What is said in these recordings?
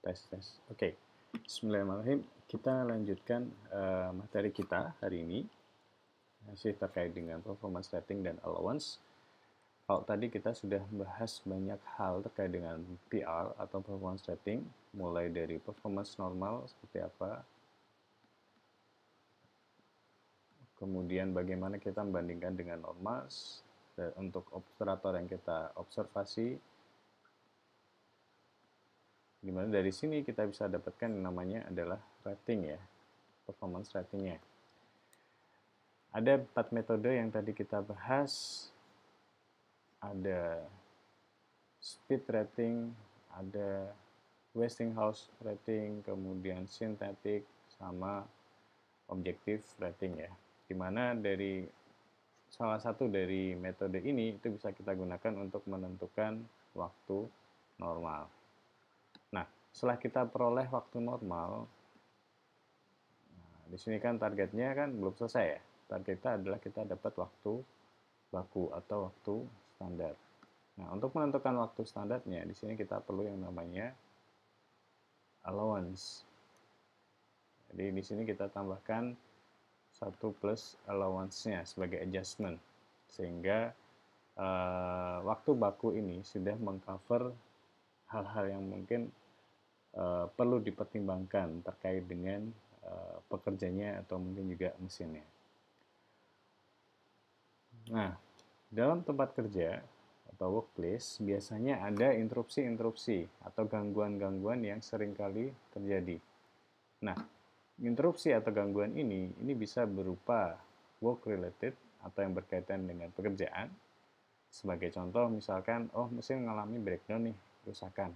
Tes, tes. Oke. Bismillahirrahmanirrahim. Kita lanjutkan materi kita hari ini. Masih terkait dengan performance rating dan allowance. Kalau tadi kita sudah bahas banyak hal terkait dengan PR atau performance rating, mulai dari performance normal seperti apa, kemudian bagaimana kita membandingkan dengan normals, untuk operator yang kita observasi, dimana dari sini kita bisa dapatkan yang namanya adalah rating ya, performance ratingnya. Ada 4 metode yang tadi kita bahas, ada speed rating, ada Westinghouse rating, kemudian synthetic, sama objective rating ya. Dimana dari salah satu dari metode ini itu bisa kita gunakan untuk menentukan waktu normal. Nah, setelah kita peroleh waktu normal, di sini kan targetnya kan belum selesai ya. Target kita adalah kita dapat waktu baku atau waktu standar. Nah, untuk menentukan waktu standarnya, di sini kita perlu yang namanya allowance. Jadi di sini kita tambahkan 1 plus allowance-nya sebagai adjustment. Sehingga waktu baku ini sudah mengcover hal-hal yang mungkin perlu dipertimbangkan terkait dengan pekerjanya atau mungkin juga mesinnya. Nah, dalam tempat kerja atau workplace biasanya ada interupsi-interupsi atau gangguan-gangguan yang seringkali terjadi. Nah, interupsi atau gangguan ini bisa berupa work related atau yang berkaitan dengan pekerjaan. Sebagai contoh misalkan, mesin mengalami breakdown nih, kerusakan.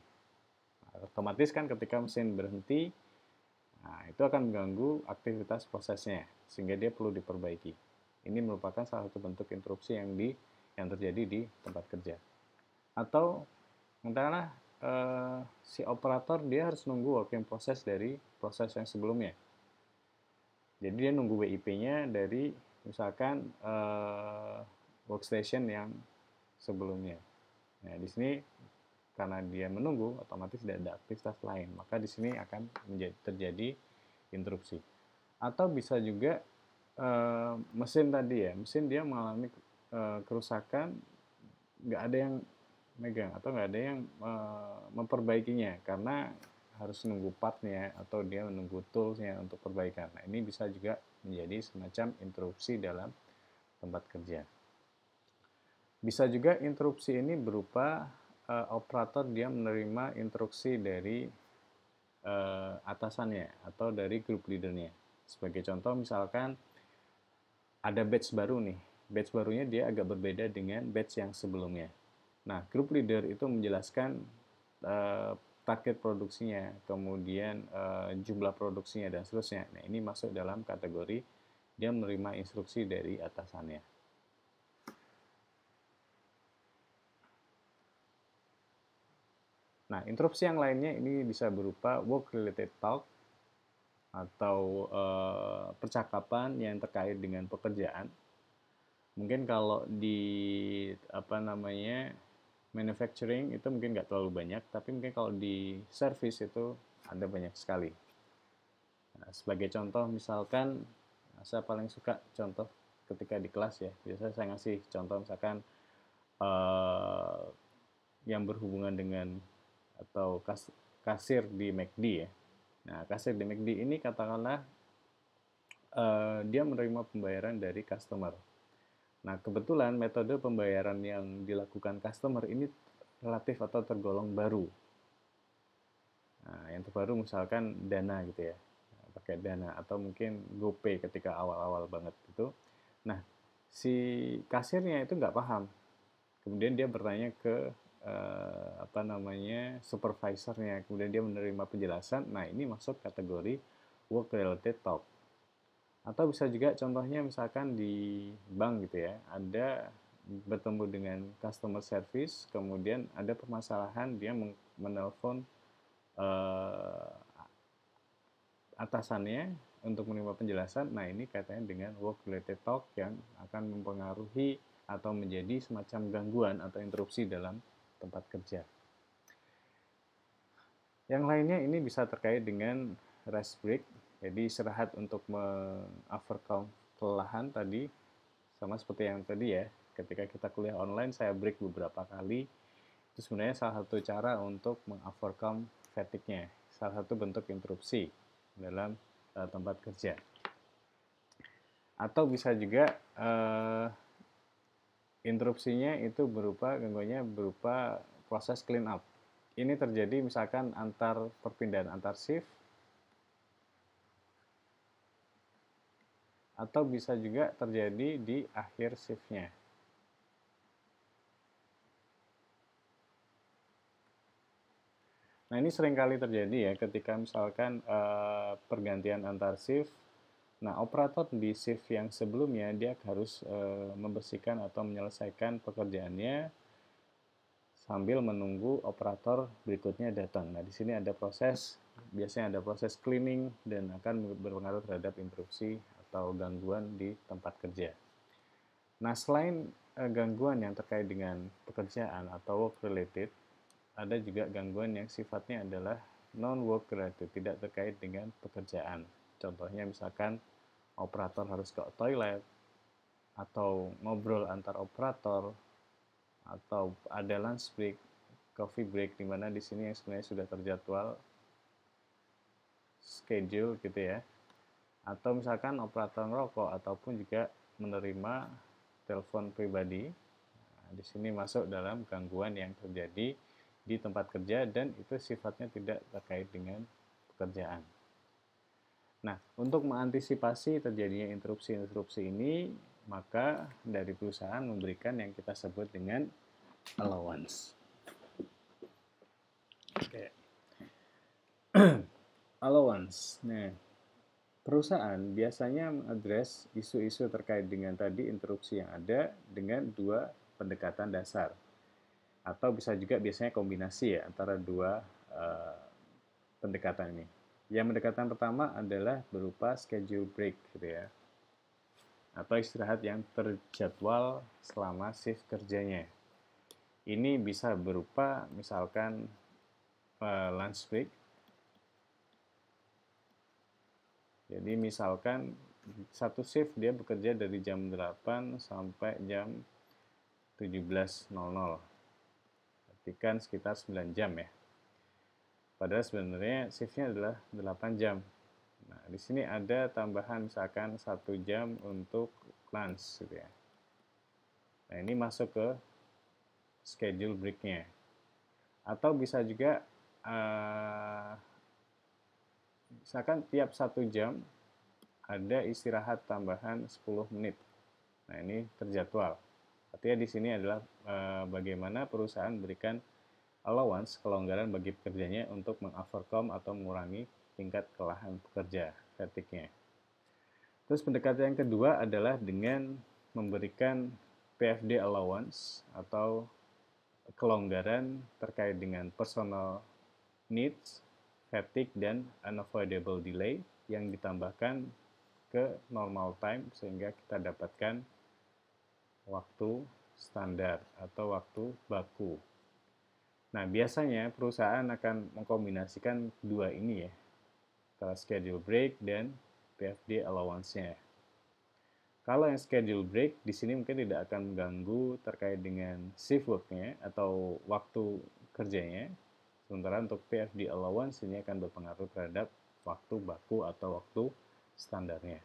Otomatis kan ketika mesin berhenti, nah itu akan mengganggu aktivitas prosesnya sehingga dia perlu diperbaiki. Ini merupakan salah satu bentuk interupsi yang terjadi di tempat kerja. Atau katakanlah si operator dia harus nunggu working process dari proses yang sebelumnya. Jadi dia nunggu WIP-nya dari misalkan workstation yang sebelumnya. Nah, di sini karena dia menunggu, otomatis tidak ada aktivitas lain, maka di sini akan terjadi interupsi. Atau bisa juga mesin tadi ya, mesin dia mengalami kerusakan, nggak ada yang megang atau nggak ada yang memperbaikinya karena harus nunggu partnya atau dia menunggu toolsnya untuk perbaikan. Nah, ini bisa juga menjadi semacam interupsi dalam tempat kerja. Bisa juga interupsi ini berupa operator dia menerima instruksi dari atasannya atau dari group leadernya. Sebagai contoh misalkan ada batch baru nih, batch barunya dia agak berbeda dengan batch yang sebelumnya. Nah, group leader itu menjelaskan target produksinya, kemudian jumlah produksinya dan seterusnya. Nah, ini masuk dalam kategori dia menerima instruksi dari atasannya. Nah, interupsi yang lainnya ini bisa berupa work related talk atau percakapan yang terkait dengan pekerjaan. Mungkin kalau di manufacturing itu mungkin nggak terlalu banyak, tapi mungkin kalau di service itu ada banyak sekali. Nah, sebagai contoh misalkan, saya paling suka contoh ketika di kelas ya, biasanya saya ngasih contoh misalkan yang berhubungan dengan atau kasir di McD ya. Nah, kasir di McD ini katakanlah dia menerima pembayaran dari customer. Nah, kebetulan metode pembayaran yang dilakukan customer ini relatif atau tergolong baru. Nah, yang terbaru misalkan Dana gitu ya, pakai Dana atau mungkin GoPay ketika awal-awal banget gitu. Nah, si kasirnya itu nggak paham. Kemudian dia bertanya ke supervisornya, kemudian dia menerima penjelasan. Nah, ini masuk kategori work related talk. Atau bisa juga contohnya misalkan di bank gitu ya, ada bertemu dengan customer service, kemudian ada permasalahan, dia menelpon atasannya untuk menerima penjelasan. Nah, ini kaitannya dengan work related talk yang akan mempengaruhi atau menjadi semacam gangguan atau interupsi dalam tempat kerja. Yang lainnya ini bisa terkait dengan rest break, jadi istirahat untuk overcome kelelahan tadi, sama seperti yang tadi ya, ketika kita kuliah online saya break beberapa kali, itu sebenarnya salah satu cara untuk overcome fatigue-nya, salah satu bentuk interupsi dalam tempat kerja. Atau bisa juga interupsinya itu berupa gangguannya berupa proses clean up. Ini terjadi misalkan perpindahan antar shift, atau bisa juga terjadi di akhir shiftnya. Nah, ini seringkali terjadi ya ketika misalkan pergantian antar shift. Nah, operator di shift yang sebelumnya dia harus membersihkan atau menyelesaikan pekerjaannya sambil menunggu operator berikutnya datang. Nah, di sini biasanya ada proses cleaning dan akan berpengaruh terhadap interupsi atau gangguan di tempat kerja. Nah, selain gangguan yang terkait dengan pekerjaan atau work related, ada juga gangguan yang sifatnya adalah non-work related, tidak terkait dengan pekerjaan. Contohnya misalkan operator harus ke toilet, atau ngobrol antar operator, atau ada lunch break, coffee break, di mana di sini yang sebenarnya sudah terjadwal schedule gitu ya. Atau misalkan operator ngerokok ataupun juga menerima telepon pribadi. Nah, di sini masuk dalam gangguan yang terjadi di tempat kerja dan itu sifatnya tidak terkait dengan pekerjaan. Nah, untuk mengantisipasi terjadinya interupsi-interupsi ini, maka dari perusahaan memberikan yang kita sebut dengan allowance. Oke. Allowance. Nah, perusahaan biasanya mengadres isu-isu terkait dengan tadi interupsi yang ada dengan dua pendekatan dasar. Atau bisa juga biasanya kombinasi ya antara dua pendekatan ini. Yang pendekatan pertama adalah berupa schedule break gitu ya. Atau istirahat yang terjadwal selama shift kerjanya. Ini bisa berupa misalkan lunch break. Jadi misalkan satu shift dia bekerja dari jam 8 sampai jam 17.00. Berarti kan sekitar 9 jam ya. Padahal sebenarnya shiftnya adalah 8 jam. Nah, di sini ada tambahan misalkan 1 jam untuk lunch gitu ya. Nah, ini masuk ke schedule break-nya. Atau bisa juga misalkan tiap 1 jam ada istirahat tambahan 10 menit. Nah, ini terjadwal. Artinya di sini adalah bagaimana perusahaan berikan allowance, kelonggaran bagi pekerjanya untuk mengovercome atau mengurangi tingkat kelelahan pekerja, fatigue-nya. Terus pendekatan yang kedua adalah dengan memberikan PFD allowance atau kelonggaran terkait dengan personal needs, fatigue, dan unavoidable delay yang ditambahkan ke normal time sehingga kita dapatkan waktu standar atau waktu baku. Nah, biasanya perusahaan akan mengkombinasikan dua ini ya, antara schedule break dan PFD allowance-nya. Kalau yang schedule break, di sini mungkin tidak akan mengganggu terkait dengan shift work-nya atau waktu kerjanya. Sementara untuk PFD allowance ini akan berpengaruh terhadap waktu baku atau waktu standarnya.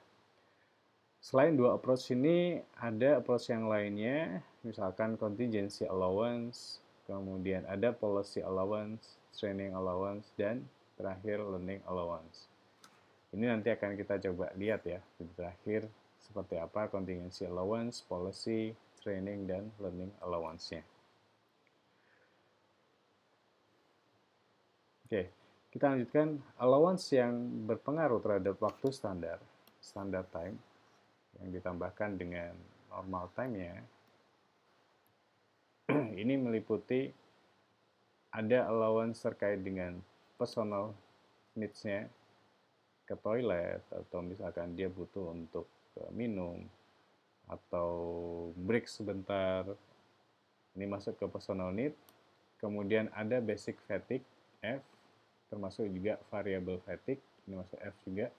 Selain dua approach ini, ada approach yang lainnya, misalkan contingency allowance, kemudian ada policy allowance, training allowance, dan terakhir learning allowance. Ini nanti akan kita coba lihat ya, di terakhir seperti apa contingency allowance, policy, training, dan learning allowance-nya. Oke, kita lanjutkan allowance yang berpengaruh terhadap waktu standar time, yang ditambahkan dengan normal time-nya. Ini meliputi ada allowance terkait dengan personal needs-nya, ke toilet, atau misalkan dia butuh untuk minum, atau break sebentar. Ini masuk ke personal need. Kemudian ada basic fatigue, F. termasuk juga variable fatigue, ini masuk F juga.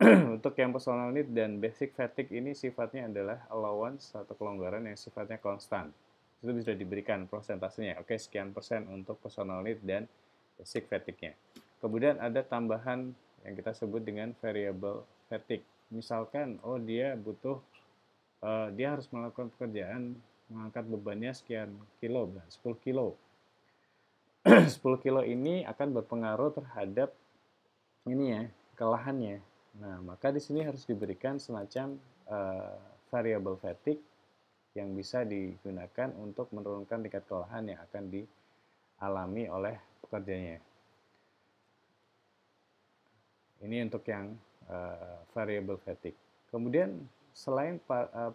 Untuk yang personal need dan basic fatigue ini sifatnya adalah allowance atau kelonggaran yang sifatnya konstan. Itu bisa diberikan prosentasenya. Oke, sekian persen untuk personal need dan basic fatigue-nya. Kemudian ada tambahan yang kita sebut dengan variable fatigue. Misalkan, oh dia butuh, dia harus melakukan pekerjaan mengangkat bebannya sekian kilo, 10 kilo. 10 kilo ini akan berpengaruh terhadap ini ya, kelelahannya. Nah, maka di sini harus diberikan semacam variable fatigue yang bisa digunakan untuk menurunkan tingkat kelelahan yang akan dialami oleh pekerjanya. Ini untuk yang variable fatigue. Kemudian selain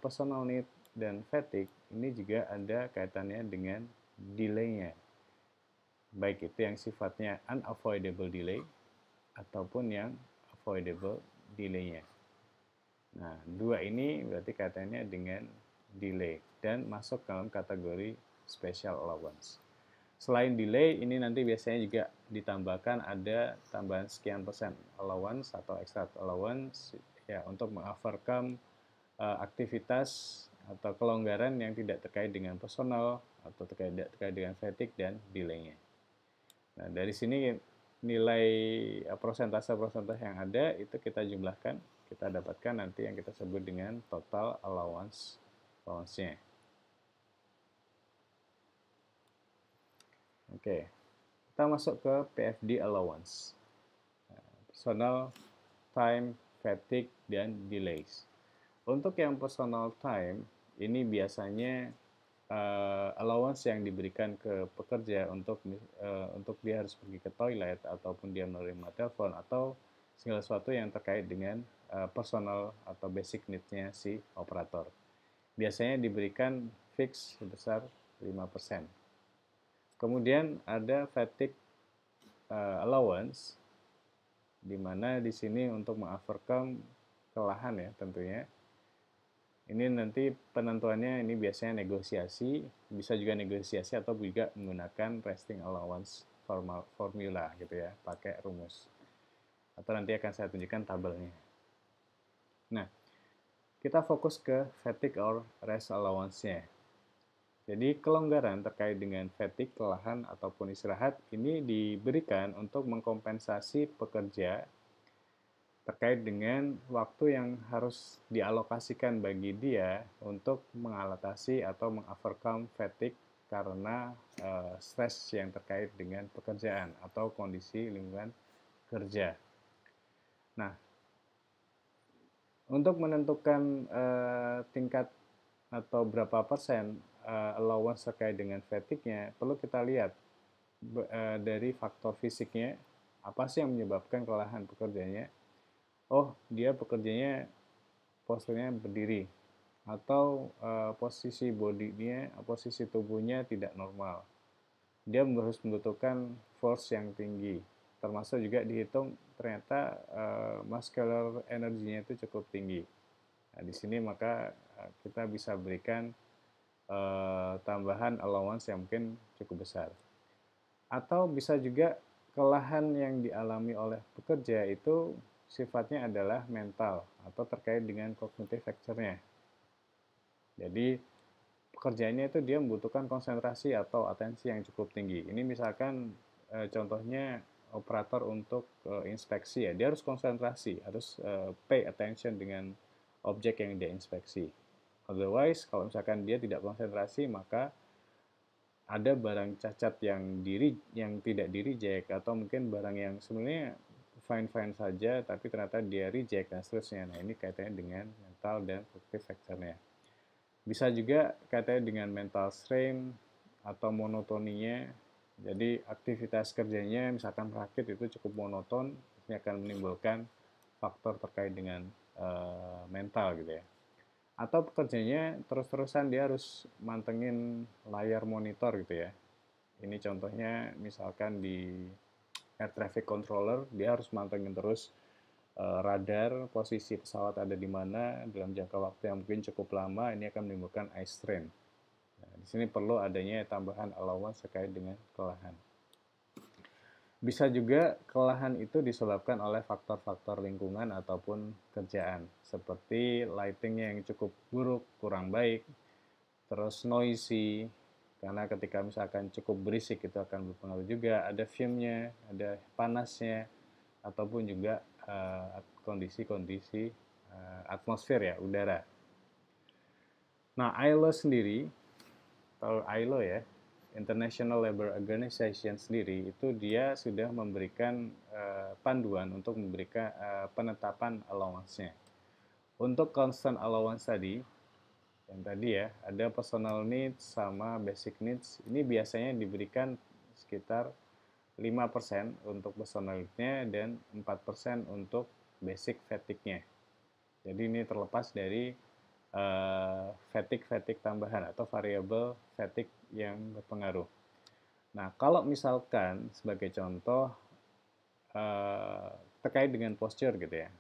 personal need dan fatigue, ini juga ada kaitannya dengan delay-nya. Baik itu yang sifatnya unavoidable delay ataupun yang avoidable delay-nya. Nah, dua ini berarti kaitannya dengan delay dan masuk dalam kategori special allowance. Selain delay, ini nanti biasanya juga ditambahkan ada tambahan sekian persen allowance atau extra allowance ya untuk mengovercome aktivitas atau kelonggaran yang tidak terkait dengan personal atau tidak terkait dengan fatigue dan delay-nya. Nah, dari sini nilai persentase-persentase yang ada itu kita jumlahkan, kita dapatkan nanti yang kita sebut dengan total allowance-nya. Oke, kita masuk ke PFD allowance. Personal time, fatigue, dan delays. Untuk yang personal time, ini biasanya allowance yang diberikan ke pekerja untuk dia harus pergi ke toilet ataupun dia menerima telepon atau segala sesuatu yang terkait dengan personal atau basic needs-nya si operator. Biasanya diberikan fix sebesar 5%. Kemudian ada fatigue allowance, di mana di sini untuk mengovercome kelelahan ya tentunya. Ini nanti penentuannya ini biasanya negosiasi, bisa juga negosiasi atau juga menggunakan resting allowance formula gitu ya, pakai rumus. Atau nanti akan saya tunjukkan tabelnya. Nah, kita fokus ke fatigue or rest allowance-nya. Jadi kelonggaran terkait dengan fatigue, kelelahan ataupun istirahat ini diberikan untuk mengkompensasi pekerja terkait dengan waktu yang harus dialokasikan bagi dia untuk mengatasi atau mengovercome fatigue karena stres yang terkait dengan pekerjaan atau kondisi lingkungan kerja. Nah, untuk menentukan tingkat atau berapa persen allowance terkait dengan fatigue-nya, perlu kita lihat dari faktor fisiknya, apa sih yang menyebabkan kelelahan pekerjanya. Oh, dia pekerjanya posturnya berdiri atau posisi bodinya, posisi tubuhnya tidak normal. Dia harus membutuhkan force yang tinggi. Termasuk juga dihitung ternyata muscular energinya itu cukup tinggi. Nah, di sini maka kita bisa berikan tambahan allowance yang mungkin cukup besar. Atau bisa juga kelelahan yang dialami oleh pekerja itu sifatnya adalah mental atau terkait dengan cognitive factor-nya. Jadi pekerjaannya itu dia membutuhkan konsentrasi atau atensi yang cukup tinggi. Ini misalkan contohnya operator untuk inspeksi ya, dia harus konsentrasi, harus pay attention dengan objek yang dia inspeksi. Otherwise, kalau misalkan dia tidak konsentrasi, maka ada barang cacat yang tidak di reject atau mungkin barang yang sebenarnya fine saja tapi ternyata dia reject dan seterusnya. Nah, ini kaitannya dengan mental dan cognitive factor-nya. Bisa juga kaitannya dengan mental strain atau monotoninya. Jadi aktivitas kerjanya misalkan rakit itu cukup monoton, ini akan menimbulkan faktor terkait dengan mental gitu ya. Atau pekerjanya terus-terusan dia harus mantengin layar monitor gitu ya. Ini contohnya misalkan di air traffic controller, dia harus mantengin terus radar, posisi pesawat ada di mana dalam jangka waktu yang mungkin cukup lama, ini akan menimbulkan eye strain. Nah, di sini perlu adanya tambahan allowance terkait dengan kelelahan. Bisa juga kelelahan itu disebabkan oleh faktor-faktor lingkungan ataupun kerjaan, seperti lightingnya yang cukup buruk, kurang baik, terus noisy, karena ketika misalkan cukup berisik itu akan berpengaruh juga, ada fume-nya, ada panasnya, ataupun juga kondisi-kondisi atmosfer ya, udara. Nah, ILO sendiri, kalau ILO ya, International Labour Organization sendiri, itu dia sudah memberikan panduan untuk memberikan penetapan allowance-nya. Untuk constant allowance tadi, yang tadi ya, ada personal needs sama basic needs, ini biasanya diberikan sekitar 5% untuk personal needs-nya dan 4% untuk basic fatigue-nya. Jadi ini terlepas dari fatigue tambahan atau variabel fatigue yang berpengaruh. Nah, kalau misalkan sebagai contoh terkait dengan posture gitu ya,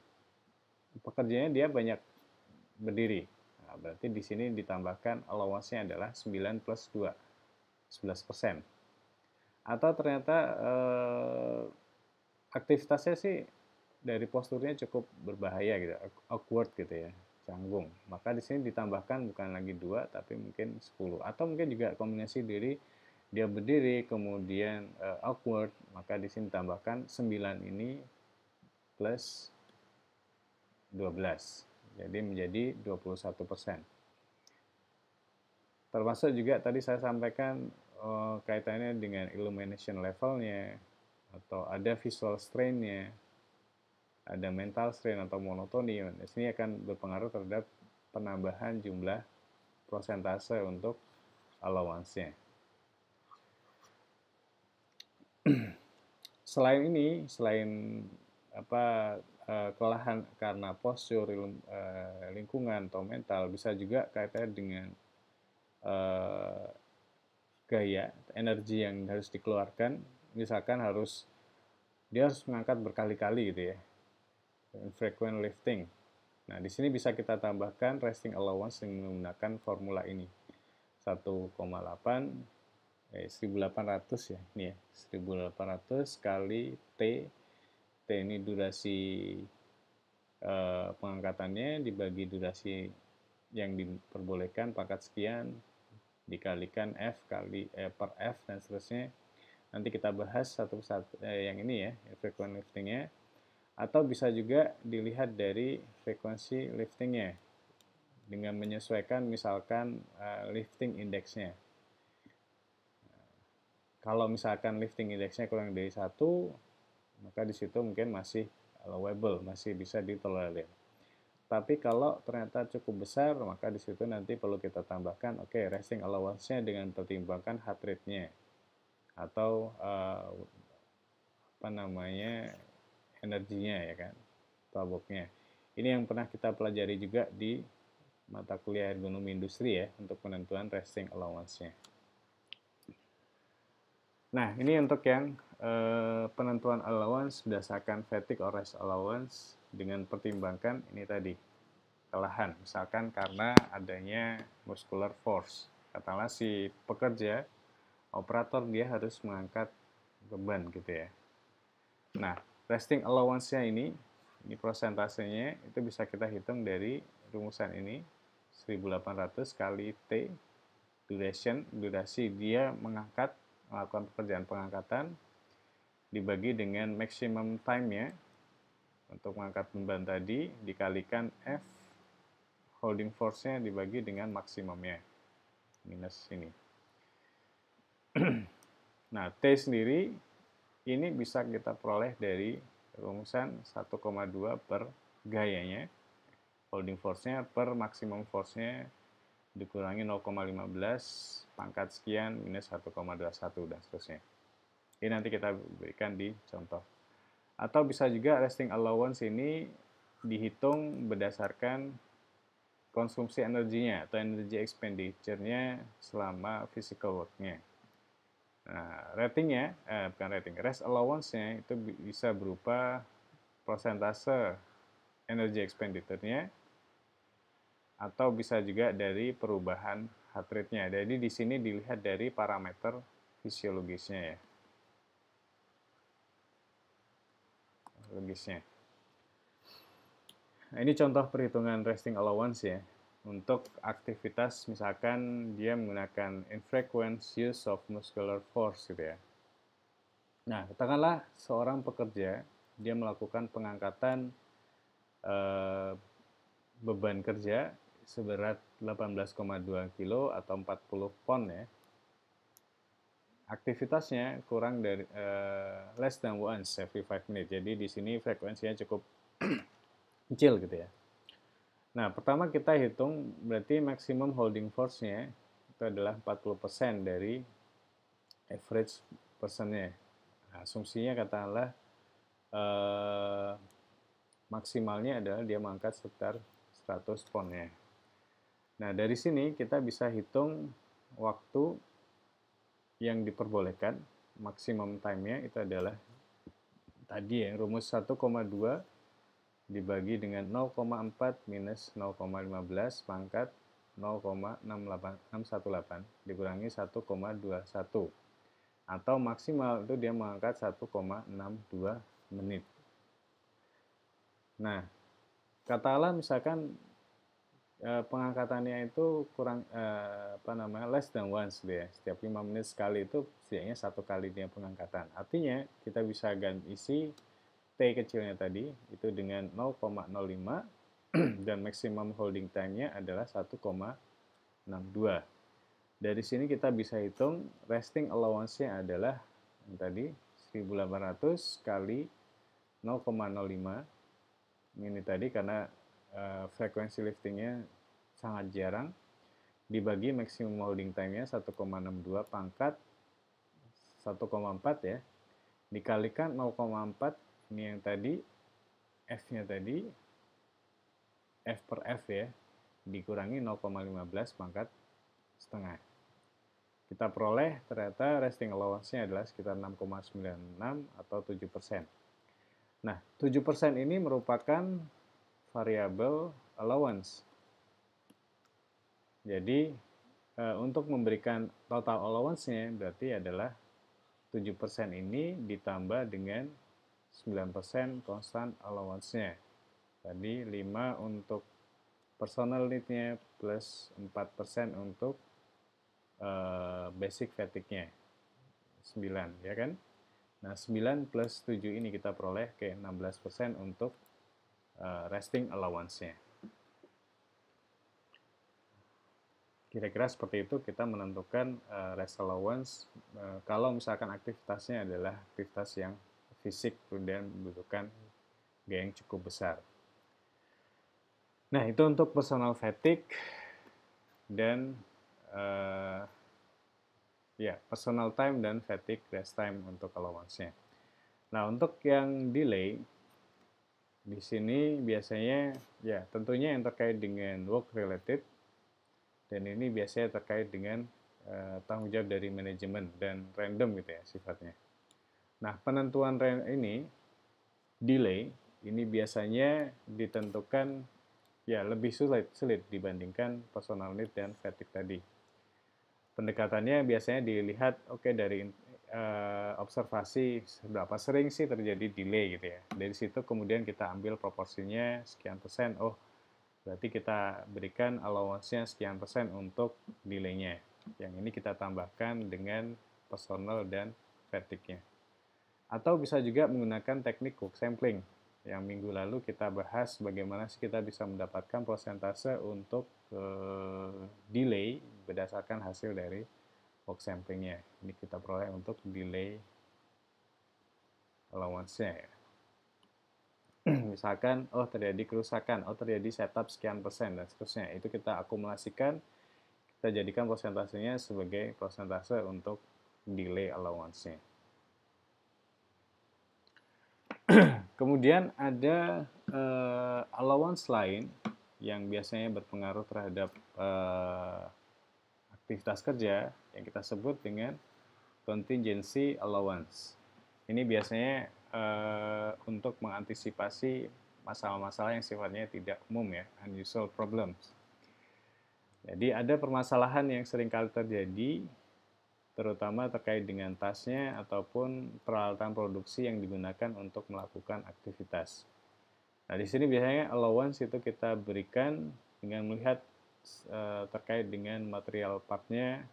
pekerjaannya dia banyak berdiri. Nah, berarti di sini ditambahkan allowance-nya adalah 9 plus 2, 11%. Atau ternyata aktivitasnya sih dari posturnya cukup berbahaya gitu, awkward gitu ya, canggung. Maka di sini ditambahkan bukan lagi 2 tapi mungkin 10. Atau mungkin juga kombinasi dari dia berdiri kemudian awkward, maka di sini ditambahkan 9 ini plus 12. Jadi menjadi 21%. Termasuk juga tadi saya sampaikan kaitannya dengan illumination levelnya, atau ada visual strain-nya, ada mental strain atau monotoni. Di sini akan berpengaruh terhadap penambahan jumlah prosentase untuk allowance-nya. Selain ini, selain kelelahan karena postur, lingkungan atau mental, bisa juga kaitannya dengan gaya, energi yang harus dikeluarkan. Misalkan dia harus mengangkat berkali-kali gitu ya, frequent lifting. Nah, di sini bisa kita tambahkan resting allowance dengan menggunakan formula ini. 1,8 1800 ya. Ini ya, 1800 kali T. T ini durasi pengangkatannya dibagi durasi yang diperbolehkan pangkat sekian dikalikan F kali per F dan seterusnya. Nanti kita bahas satu persatu yang ini ya, frequent liftingnya. Atau bisa juga dilihat dari frekuensi liftingnya dengan menyesuaikan misalkan lifting indeksnya. Kalau misalkan lifting indeksnya kurang dari 1, maka di situ mungkin masih allowable, masih bisa ditolerir. Tapi kalau ternyata cukup besar, maka di situ nanti perlu kita tambahkan, resting allowance-nya dengan pertimbangkan heart rate-nya atau energinya ya kan, taboknya. Ini yang pernah kita pelajari juga di mata kuliah ergonomi industri ya, untuk penentuan resting allowance-nya. Nah, ini untuk yang penentuan allowance berdasarkan fatigue or rest allowance dengan pertimbangkan ini tadi, kelelahan. Misalkan karena adanya muscular force. Katakanlah si pekerja, operator dia harus mengangkat beban gitu ya. Nah, resting allowance-nya ini prosentasenya itu bisa kita hitung dari rumusan ini, 1800 kali T, durasi dia melakukan pekerjaan pengangkatan, dibagi dengan maximum time-nya untuk mengangkat beban tadi, dikalikan F, holding force-nya dibagi dengan maksimumnya, minus ini. Nah, T sendiri ini bisa kita peroleh dari rumusan 1,2 per gayanya, holding force-nya per maksimum force-nya dikurangi 0,15 pangkat sekian minus 1,21 dan seterusnya. Ini nanti kita berikan di contoh. Atau bisa juga resting allowance ini dihitung berdasarkan konsumsi energinya atau energy expenditure-nya selama physical work-nya. Nah, rest allowance-nya itu bisa berupa persentase energy expenditure-nya atau bisa juga dari perubahan heart rate-nya. Jadi di sini dilihat dari parameter fisiologisnya ya. logisnya. Nah, ini contoh perhitungan resting allowance ya. Untuk aktivitas misalkan dia menggunakan infrequent use of muscular force gitu ya. Nah, katakanlah seorang pekerja dia melakukan pengangkatan beban kerja seberat 18,2 kilo atau 40 pon ya. Aktivitasnya kurang dari less than once every 5 minutes. Jadi di sini frekuensinya cukup kecil gitu ya. Nah, pertama kita hitung berarti maximum holding force-nya itu adalah 40% dari average person-nya. Nah, asumsinya katakanlah maksimalnya adalah dia mengangkat sekitar 100 pon ya. Nah, dari sini kita bisa hitung waktu yang diperbolehkan, maksimum time-nya itu adalah tadi ya, rumus 1,2 dibagi dengan 0,4 minus 0,15 pangkat 0,618 dikurangi 1,21 atau maksimal itu dia mengangkat 1,62 menit. Nah, katakanlah misalkan pengangkatannya itu kurang less than once gitu ya. Setiap 5 menit sekali itu setidaknya 1 kali dia pengangkatan. Artinya kita bisa isi T kecilnya tadi itu dengan 0,05 dan maximum holding time-nya adalah 1,62. Dari sini kita bisa hitung resting allowance-nya adalah yang tadi 1800 kali 0,05 ini tadi karena frekuensi liftingnya sangat jarang dibagi maximum holding time-nya 1,62 pangkat 1,4 ya dikalikan 0,4 ini yang tadi F-nya tadi F per F ya dikurangi 0,15 pangkat setengah. Kita peroleh ternyata resting allowance-nya adalah sekitar 6,96 atau 7%. Nah, 7% ini merupakan variabel allowance. Jadi, untuk memberikan total allowance-nya berarti adalah 7% ini ditambah dengan 9% constant allowance-nya. Tadi 5 untuk personal need-nya plus 4% untuk basic fatigue-nya. 9, ya kan? Nah, 9 plus 7 ini kita peroleh ke 16% untuk resting allowance-nya. Kira-kira seperti itu kita menentukan rest allowance kalau misalkan aktivitasnya adalah aktivitas yang fisik dan membutuhkan gaya yang cukup besar. Nah, itu untuk personal fatigue dan personal time dan fatigue rest time untuk allowance-nya. Nah, untuk yang delay di sini biasanya ya tentunya yang terkait dengan work related dan ini biasanya terkait dengan tanggung jawab dari manajemen dan random gitu ya sifatnya. Nah, penentuan ini delay ini biasanya ditentukan ya lebih sulit dibandingkan personal need dan fatigue tadi. Pendekatannya biasanya dilihat dari observasi seberapa sering sih terjadi delay gitu ya. Dari situ kemudian kita ambil proporsinya sekian persen. Oh, berarti kita berikan allowance-nya sekian persen untuk delay-nya. Yang ini kita tambahkan dengan personal dan fatigue-nya. Atau bisa juga menggunakan teknik hook sampling. Yang minggu lalu kita bahas bagaimana sih kita bisa mendapatkan persentase untuk delay berdasarkan hasil dari hook sampling-nya. Ini kita peroleh untuk delay allowance-nya ya. Misalkan, terjadi kerusakan, terjadi setup sekian persen, dan seterusnya. Itu kita akumulasikan, kita jadikan persentasenya sebagai persentase untuk delay allowance-nya. Kemudian ada allowance lain yang biasanya berpengaruh terhadap aktivitas kerja yang kita sebut dengan contingency allowance. Ini biasanya untuk mengantisipasi masalah-masalah yang sifatnya tidak umum ya, unusual problems. Jadi ada permasalahan yang seringkali terjadi terutama terkait dengan tasnya ataupun peralatan produksi yang digunakan untuk melakukan aktivitas. Nah, di sini biasanya allowance itu kita berikan dengan melihat terkait dengan material partnya.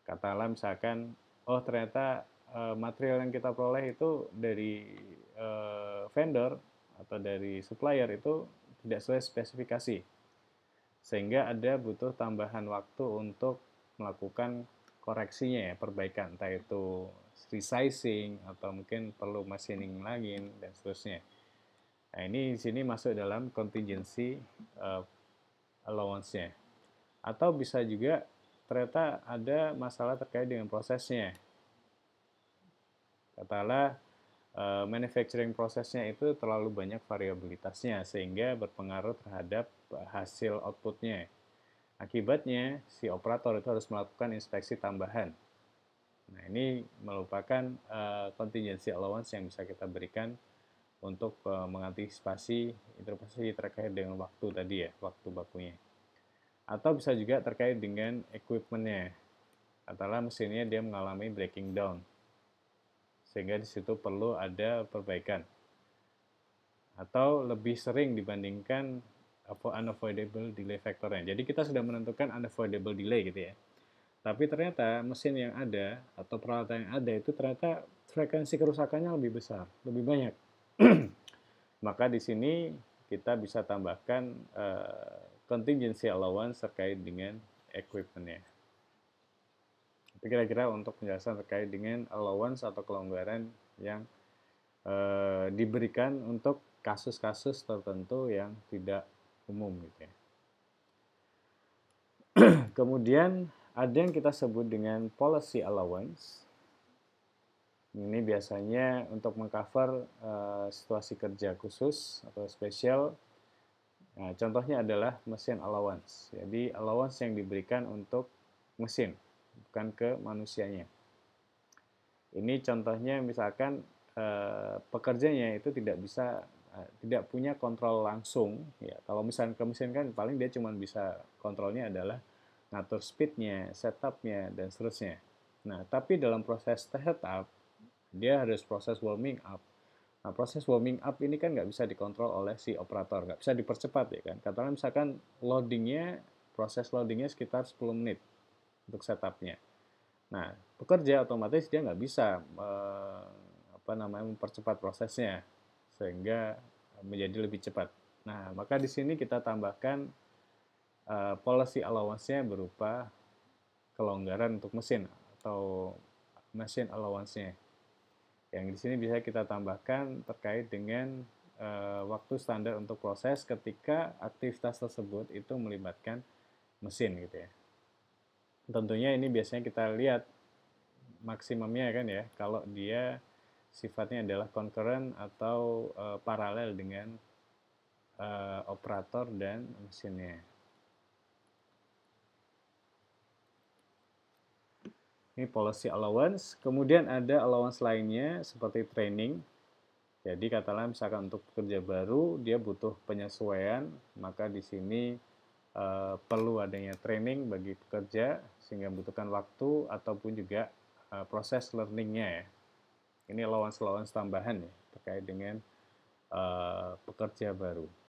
Katakanlah misalkan, oh ternyata material yang kita peroleh itu dari vendor atau dari supplier itu tidak sesuai spesifikasi, sehingga ada butuh tambahan waktu untuk melakukan koreksinya ya, perbaikan, entah itu resizing atau mungkin perlu machining lagi dan seterusnya. Nah, ini di sini masuk dalam contingency allowance-nya. Atau bisa juga ternyata ada masalah terkait dengan prosesnya. Katakanlah manufacturing prosesnya itu terlalu banyak variabilitasnya sehingga berpengaruh terhadap hasil outputnya. Akibatnya, si operator itu harus melakukan inspeksi tambahan. Nah, ini merupakan contingency allowance yang bisa kita berikan untuk mengantisipasi intervensi terkait dengan waktu tadi ya, waktu bakunya. Atau bisa juga terkait dengan equipment-nya. Katakanlah mesinnya dia mengalami breaking down, sehingga di situ perlu ada perbaikan. Atau lebih sering dibandingkan unavoidable delay factor-nya. Jadi kita sudah menentukan unavoidable delay gitu ya. Tapi ternyata mesin yang ada atau peralatan yang ada itu ternyata frekuensi kerusakannya lebih besar, lebih banyak. Maka di sini kita bisa tambahkan contingency allowance terkait dengan equipment-nya. Itu kira-kira untuk penjelasan terkait dengan allowance atau kelonggaran yang diberikan untuk kasus-kasus tertentu yang tidak umum gitu ya. Kemudian ada yang kita sebut dengan policy allowance. Ini biasanya untuk mengcover situasi kerja khusus atau spesial. Nah, contohnya adalah mesin allowance. Jadi allowance yang diberikan untuk mesin, bukan ke manusianya. Ini contohnya misalkan pekerjanya itu tidak punya kontrol langsung. Ya, kalau misalkan ke mesin kan paling dia cuma bisa kontrolnya adalah ngatur speednya, setupnya, dan seterusnya. Nah, tapi dalam proses setup, dia harus proses warming up. Nah, proses warming up ini kan nggak bisa dikontrol oleh si operator, nggak bisa dipercepat ya kan. Katakan misalkan proses loadingnya sekitar 10 menit untuk setupnya. Nah, pekerja otomatis dia nggak bisa mempercepat prosesnya sehingga menjadi lebih cepat. Nah, maka di sini kita tambahkan policy allowance-nya berupa kelonggaran untuk mesin atau machine allowance-nya. Yang di sini bisa kita tambahkan terkait dengan waktu standar untuk proses ketika aktivitas tersebut itu melibatkan mesin gitu ya. Tentunya ini biasanya kita lihat maksimumnya kan ya, kalau dia sifatnya adalah concurrent atau paralel dengan operator dan mesinnya. Ini policy allowance. Kemudian ada allowance lainnya seperti training. Jadi katakanlah misalkan untuk pekerja baru dia butuh penyesuaian, maka di sini perlu adanya training bagi pekerja sehingga membutuhkan waktu ataupun juga proses learning-nya ya. Ini allowance tambahan ya terkait dengan pekerja baru.